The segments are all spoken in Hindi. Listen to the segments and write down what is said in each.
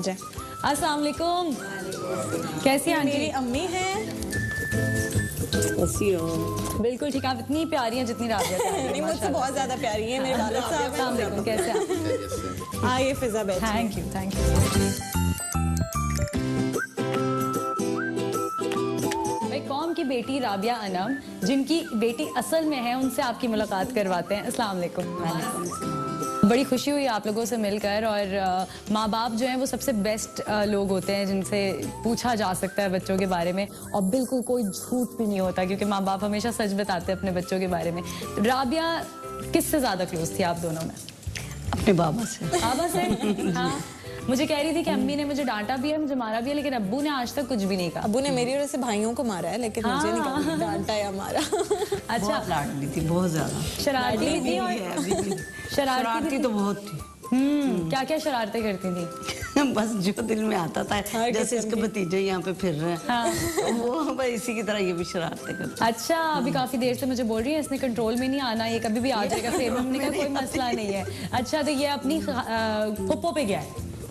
अस्सलाम वालेकुम। कैसी आंटी? मेरी अम्मी हैं। कैसी हो? बिल्कुल ठीक। आप इतनी प्यारी हैं जितनी राबिया प्यारी है। नहीं, मुझसे बहुत ज्यादा प्यारी है मेरे वालिद साहब। अस्सलाम वालेकुम, कैसे आप? आइए फिजा बैठिए। Thank you thank you. भाई कौम की बेटी राबिया अनम, जिनकी बेटी असल में है, उनसे आपकी मुलाकात करवाते हैं। अस्सलाम वालेकुम। बड़ी खुशी हुई आप लोगों से मिलकर। और माँ बाप जो हैं वो सबसे बेस्ट लोग होते हैं जिनसे पूछा जा सकता है बच्चों के बारे में, और बिल्कुल कोई झूठ भी नहीं होता क्योंकि माँ बाप हमेशा सच बताते हैं अपने बच्चों के बारे में। राबिया किससे ज़्यादा क्लोज थी आप दोनों में? अपने बाबा से। बाबा से? हाँ, मुझे कह रही थी कि अम्मी ने मुझे डांटा भी है, मुझे मारा भी है, लेकिन अब्बू ने आज तक कुछ भी नहीं कहा। अब्बू ने मेरी वजह से भाइयों को मारा है, लेकिन मुझे नहीं कहा डांटा या मारा। अच्छा, बहुत लाडली थी, बहुत ज्यादा शरारती भी थी और शरारती तो बहुत थी। क्या क्या शरारतें करती थी? बस जो दिल में आता था, जैसे इसके भतीजे यहाँ पे फिर रहे हैं, हाँ। तो वो बस इसी की तरह ये भी शरारतें करते। अच्छा, अभी काफी देर से मुझे बोल रही है इसने कंट्रोल में नहीं आना, ये कभी भी आ जाएगा फेम में। हमने कहा कोई मसला नहीं है। अच्छा, तो ये अपनी फुप्पो पे गया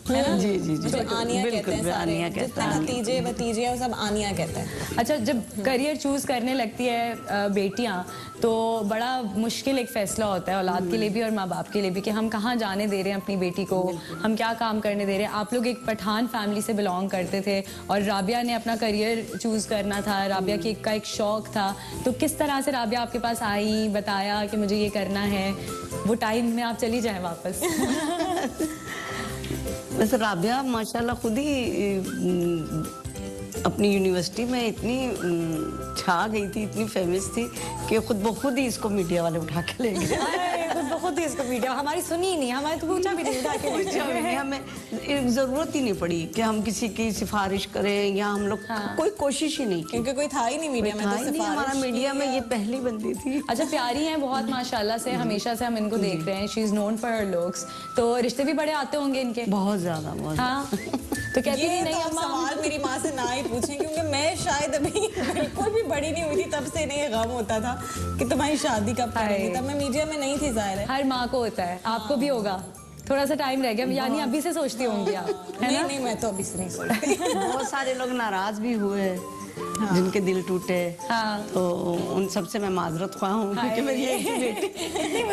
है ना? जी जी जी, आनिया कहते हैं सारे, आनिया कहते जितने हैं। भतीजे भतीजे हैं वो सब आनिया कहते हैं। अच्छा, जब करियर चूज करने लगती है बेटियां, तो बड़ा मुश्किल एक फैसला होता है औलाद के लिए भी और माँ बाप के लिए भी कि हम कहाँ जाने दे रहे हैं अपनी बेटी को, हम क्या काम करने दे रहे हैं। आप लोग एक पठान फैमिली से बिलोंग करते थे और राबिया ने अपना करियर चूज करना था, राबिया का एक शौक था, तो किस तरह से राबिया आपके पास आई, बताया कि मुझे ये करना है? वो टाइम में आप चली जाएं वापस। वैसे राबिया माशाल्लाह खुद ही अपनी यूनिवर्सिटी में इतनी छा गई थी, इतनी फेमस थी कि खुद ब खुद ही इसको मीडिया वाले उठा के ले गए। बहुत ही इसको मीडिया हमारी सुनी ही नहीं, हमारे तो पूछा भी नहीं, उठा के हमें जरूरत ही नहीं पड़ी कि हम किसी की सिफारिश करें या हम लोग कोई कोशिश ही नहीं की, क्योंकि कोई था ही नहीं मीडिया में। था ही नहीं, हमारा मीडिया में ये पहली बंदी थी। अच्छा, प्यारी हैं बहुत माशाल्लाह से, हमेशा से हम इनको देख रहे हैं। She is known for her looks, तो रिश्ते भी बड़े आते होंगे इनके? बहुत ज्यादा, बहुत। हाँ, तो कहती ये नहीं तो अम्मा। सवाल मेरी माँ से ना ही पूछें, क्योंकि मैं शायद अभी बिल्कुल भी बड़ी नहीं हुई थी, तब से इन्हें गम होता था कि तुम्हारी शादी कब करेंगे। तब मैं मीडिया में नहीं थी, जाहिर है। हर माँ को होता है, आपको भी होगा। थोड़ा सा टाइम रह गया, यानी अभी से सोचती होंगी आप, है ना? नहीं, मैं तो अभी से नहीं सोचती। बहुत सारे लोग नाराज भी हुए, जिनके दिल टूटे, तो उन सबसे मैं माजरत ख्वाह हूँ, क्योंकि मेरी एक ही बेटी,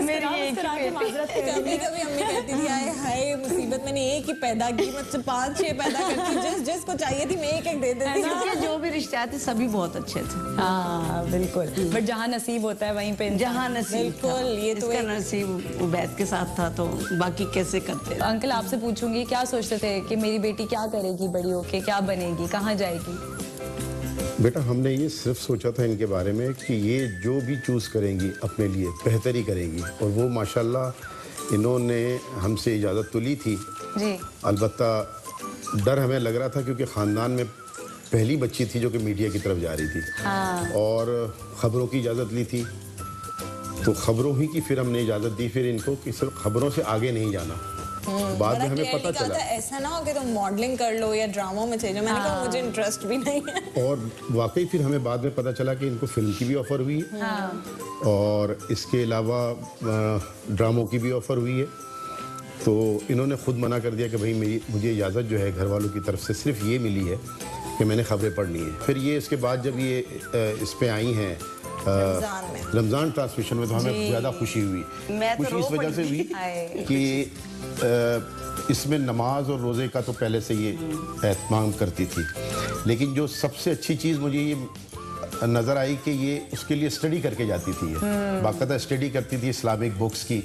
मेरी एक ही बेटी। कभी कभी अम्मी कहती थी आए हाय मुसीबत, मैंने एक ही पैदा की, मुझसे 5-6 पैदा करती, जिसको चाहिए थी मैं एक एक दे देती थी। जो भी रिश्ते आते सभी बहुत अच्छे थे। हाँ बिल्कुल, बट जहाँ नसीब होता है वहीं पे जहाँ नसीब, बिल्कुल, ये तो इसका नसीब उबैद के साथ था, तो बाकी कैसे करते। अंकल आपसे पूछूंगी, क्या सोचते थे कि मेरी बेटी क्या करेगी बड़ी होके, क्या बनेगी, कहाँ जाएगी? बेटा, हमने ये सिर्फ सोचा था इनके बारे में कि ये जो भी चूज़ करेंगी अपने लिए बेहतरी करेंगी, और वो माशाल्लाह इन्होंने हमसे इजाज़त तो ली थी जी। अलबत्ता डर हमें लग रहा था क्योंकि ख़ानदान में पहली बच्ची थी जो कि मीडिया की तरफ जा रही थी। हाँ। और ख़बरों की इजाज़त ली थी, तो ख़बरों ही की फिर हमने इजाज़त दी फिर इनको कि सिर्फ ख़बरों से आगे नहीं जाना। बाद में हमें पता चला ऐसा ना हो कि तुम मॉडलिंग कर लो या ड्रामों में चले जाओ। मैंने कहा मुझे इंटरेस्ट भी नहीं है। और वाकई फिर हमें बाद में पता चला कि इनको फिल्म की भी ऑफ़र हुई है, और इसके अलावा ड्रामों की भी ऑफ़र हुई है। तो इन्होंने खुद मना कर दिया कि भाई मुझे इजाज़त जो है घर वालों की तरफ से सिर्फ ये मिली है कि मैंने खबरें पढ़नी है। फिर ये इसके बाद जब ये इस पे आई हैं रमज़ान ट्रांसमिशन में, तो हमें ज़्यादा खुशी हुई। खुशी इस वजह से हुई कि इसमें नमाज और रोज़े का तो पहले से ये एहतमाम करती थी, लेकिन जो सबसे अच्छी चीज़ मुझे ये नज़र आई कि ये उसके लिए स्टडी करके जाती थी। बाकायदा स्टडी करती थी इस्लामिक बुक्स की,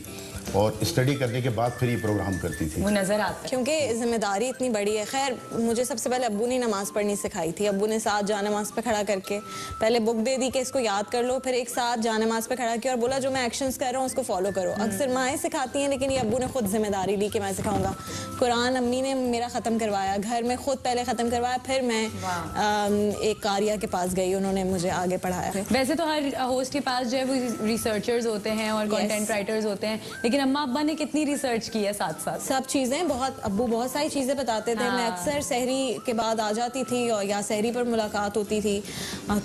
और स्टडी करने के बाद फिर ये प्रोग्राम करती थी। वो नजर आता है क्योंकि जिम्मेदारी इतनी बड़ी है। खैर, मुझे सबसे पहले अब्बू ने नमाज पढ़नी सिखाई थी। अब्बू ने साथ जा नमाज पे खड़ा करके पहले बुक दे दी कि इसको याद कर लो, फिर एक साथ जा नमाज पे खड़ा किया और बोला जो मैं एक्शंस कर रहा हूँ उसको फॉलो करो। अक्सर माएँ सिखाती हैं, लेकिन ये अब्बू ने खुद जिम्मेदारी ली कि मैं सिखाऊंगा। कुरान अम्मी ने मेरा ख़त्म करवाया, घर में खुद पहले ख़त्म करवाया, फिर मैं एक कारिया के पास गई, उन्होंने मुझे आगे पढ़ाया। वैसे तो हर होस्ट के पास जो है वो रिसर्चर्स होते हैं और कंटेंट राइटर्स होते हैं, लेकिन अम्मा अब्बा ने कितनी रिसर्च की है साथ साथ? सब चीज़ें बहुत, अब्बू बहुत सारी चीज़ें बताते थे। मैं अक्सर सहरी के बाद आ जाती थी और या सहरी पर मुलाकात होती थी,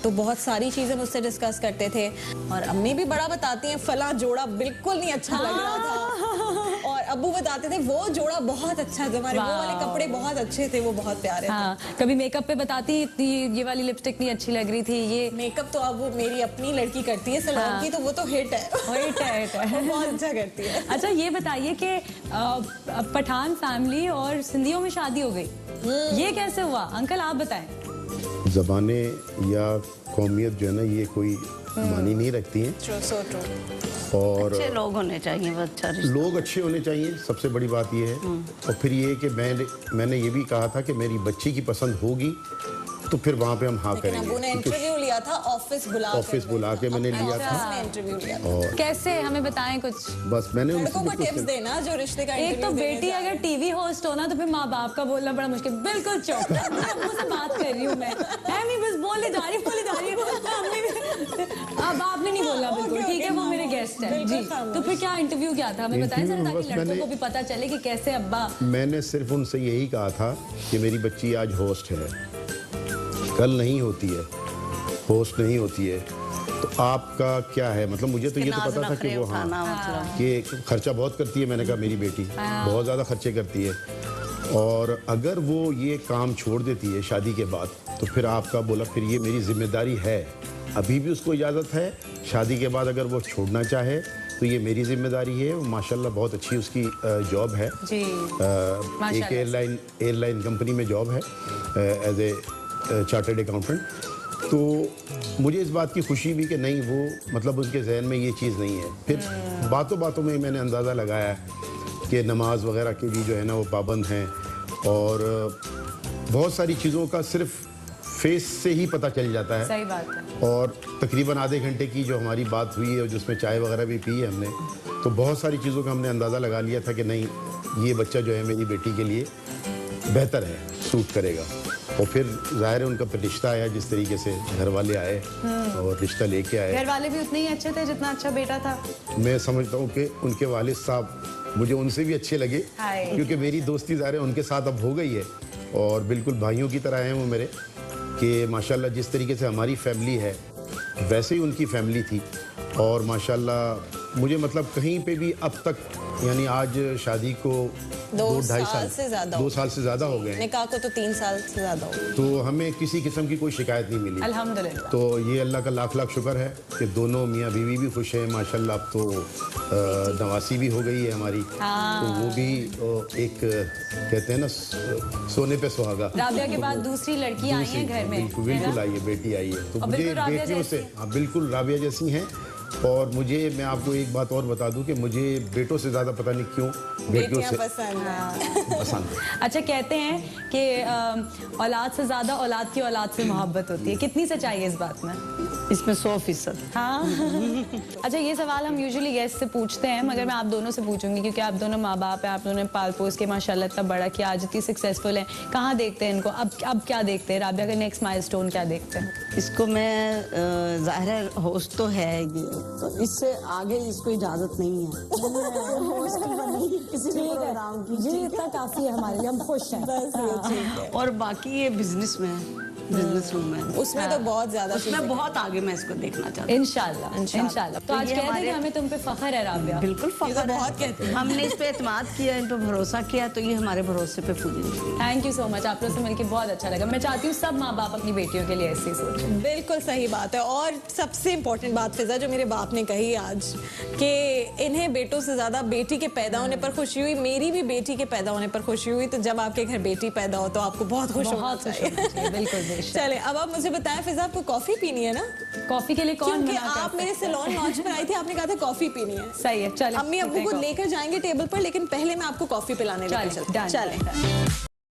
तो बहुत सारी चीज़ें मुझसे डिस्कस करते थे। और अम्मी भी बड़ा बताती हैं, फला जोड़ा बिल्कुल नहीं अच्छा लग रहा था, और अब्बू बताते थे वो जोड़ा बहुत अच्छा है तुम्हारे, वो वाले कपड़े बहुत अच्छे थे, वो बहुत प्यारे थे। हाँ, कभी मेकअप पे बताती ये वाली लिपस्टिक नहीं अच्छी लग रही थी, ये मेकअप तो अब वो मेरी अपनी लड़की करती है सलोन की, तो वो तो हिट है, हिट है वो बहुत अच्छा करती है। अच्छा ये बताइए कि पठान फैमिली और सिंधियों में शादी हो गई, ये कैसे हुआ अंकल, आप बताएं। ज़बानें या कौमियत जो है ना, ये कोई मानी नहीं रखती हैं। True, so true। और अच्छे लोग होने चाहिए, वो अच्छा रिश्ता। लोग अच्छे होने चाहिए, सबसे बड़ी बात ये है। और फिर ये कि मैंने ये भी कहा था कि मेरी बच्ची की पसंद होगी तो फिर वहाँ पे हम हाँ लेकिन करेंगे। अब्बू ने इंटरव्यू लिया था ऑफिस बुला के मैंने लिया था। ऑफिस में इंटरव्यू लिया था। और कैसे हमें बताएं कुछ। बस मैंने लड़कों को उनसे टिप्स देना जो रिश्ते का एक तो interview देने बेटी जा रहे अगर टीवी होस्ट हो ना तो फिर माँ बाप का बोलना बड़ा मुश्किल, बिल्कुल चुप, अब्बू से बात कर रही हूँ मैं नहीं बस बोले जा रही अब आपने नहीं बोला, बिल्कुल ठीक है, वो मेरे गेस्ट है जी। तो फिर क्या इंटरव्यू क्या था हमें बताएं जरा, ताकि लड़कों को भी पता चले कि कैसे अब्बा। मैंने सिर्फ उनसे यही कहा था कि मेरी बच्ची आज होस्ट है, कल नहीं होती है, होस्ट नहीं होती है, तो आपका क्या है, मतलब मुझे तो ये तो पता था कि वो हाँ कि खर्चा बहुत करती है। मैंने कहा मेरी बेटी बहुत ज़्यादा खर्चे करती है, और अगर वो ये काम छोड़ देती है शादी के बाद तो फिर आपका बोला फिर ये मेरी जिम्मेदारी है। अभी भी उसको इजाज़त है, शादी के बाद अगर वो छोड़ना चाहे तो ये मेरी जिम्मेदारी है। माशाल्लाह बहुत अच्छी उसकी जॉब है जी, एक एयरलाइन कंपनी में जॉब है एज ए चार्टर्ड अकाउंटेंट। तो मुझे इस बात की खुशी भी कि नहीं वो मतलब उनके जहन में ये चीज़ नहीं है। फिर बातों बातों में मैंने अंदाज़ा लगाया कि नमाज वगैरह के भी जो है ना वो पाबंद हैं, और बहुत सारी चीज़ों का सिर्फ फेस से ही पता चल जाता है। सही बात है। और तकरीबन आधे घंटे की जो हमारी बात हुई है जिसमें चाय वगैरह भी पी है हमने, तो बहुत सारी चीज़ों का हमने अंदाज़ा लगा लिया था कि नहीं ये बच्चा जो है मेरी बेटी के लिए बेहतर है, सूट करेगा। और फिर जाहिर है उनका रिश्ता आया जिस तरीके से घर वाले आए और रिश्ता लेके आए। घर वाले भी उतने ही अच्छे थे जितना अच्छा बेटा था। मैं समझता हूँ कि उनके वालिद साहब मुझे उनसे भी अच्छे लगे, क्योंकि मेरी दोस्ती ज़ाहिर है उनके साथ अब हो गई है, और बिल्कुल भाइयों की तरह हैं वो मेरे, कि माशाल्लाह जिस तरीके से हमारी फैमिली है वैसे ही उनकी फैमिली थी। और माशाल्लाह मुझे मतलब कहीं पे भी अब तक, यानी आज शादी को 2-2.5 साल से ज्यादा 2 साल से ज़्यादा हो गए हैं, निकाह को तो 3 साल से ज्यादा हो गए। तो हमें किसी किस्म की कोई शिकायत नहीं मिली अल्हम्दुलिल्लाह। तो ये अल्लाह का लाख लाख शुक्र है कि दोनों मियाँ बीवी भी खुश हैं माशाल्लाह। अब तो नवासी भी हो गई है हमारी, तो वो भी एक कहते हैं ना सोने पे सुहागा। राबिया के बाद दूसरी लड़की आई है घर में, बिल्कुल आई है, बेटी आई है। तो और मुझे बिल्कुल राबिया बेटियों से, हाँ बिल्कुल राबिया जैसी हैं। और मुझे, मैं आपको एक बात और बता दूं कि मुझे बेटों से ज़्यादा पता नहीं क्यों बेटियों से पसंद है। पसंद है। अच्छा कहते हैं कि औलाद से ज्यादा औलाद की औलाद से मोहब्बत होती है, कितनी सच्चाई है इस बात में? इसमें 100%। हाँ अच्छा ये सवाल हम यूजुअली गेस्ट से पूछते हैं, मगर मैं आप दोनों से पूछूंगी क्योंकि आप दोनों माँ बाप हैं, आप दोनों ने पाल पोस के माशाल्लाह इतना बड़ा किया, आज इतनी सक्सेसफुल हैं। कहाँ देखते हैं इनको अब क्या देखते हैं? राबिया का नेक्स्ट माइलस्टोन क्या देखते हैं? इसको मैं ज़ाहिर है होस्ट तो है ये, तो इससे आगे इसको इजाज़त नहीं है होस्ट बनेगी किसी प्रोग्राम की। जी इतना काफी है हमारे लिए, हम खुश हैं। और बाकी ये बिजनेस में है, बिजनेस रूम में, उसमें तो बहुत ज्यादा उसमें बहुत आगे मैं इसको देखना चाहती हूँ इंशाल्लाह। तो आज ये कह दें कि हमारे- हमें तुम पे फख्र है राबिया। बिल्कुल फख्र है। बहुत कहते हैं। हमने इस पे एतमाद किया, इन पे भरोसा किया, तो ये हमारे भरोसे पे पूरी निकली। थैंक यू सो मच, आप लोग से मिलकर बहुत अच्छा लगा। मैं चाहती हूँ सब माँ बाप अपनी बेटियों के लिए ऐसे ही सोचें। बिल्कुल सही बात है। और सबसे इम्पोर्टेंट बात फिजा जो मेरे बाप ने कही आज, कि इन्हें बेटों से ज्यादा बेटी के पैदा होने पर खुशी हुई। मेरी भी बेटी के पैदा होने पर खुशी हुई, तो जब आपके घर बेटी पैदा हो तो आपको बहुत खुश होना बहुत खुश चाहिए। होना चाहिए, बिल्कुल बेशक। चले अब आप मुझे बताएं फिजा, आपको कॉफी पीनी है ना? कॉफी के लिए कौन क्योंकि मना कर आप मेरे सकता है? सैलून लॉन्च में आई थी, आपने कहा था कॉफी पीनी है। सही है, चलो अम्मी अब्बू को लेकर जाएंगे टेबल पर, लेकिन पहले मैं आपको कॉफी पिलाने लेकर चलें, चलती हूँ। done, चलें।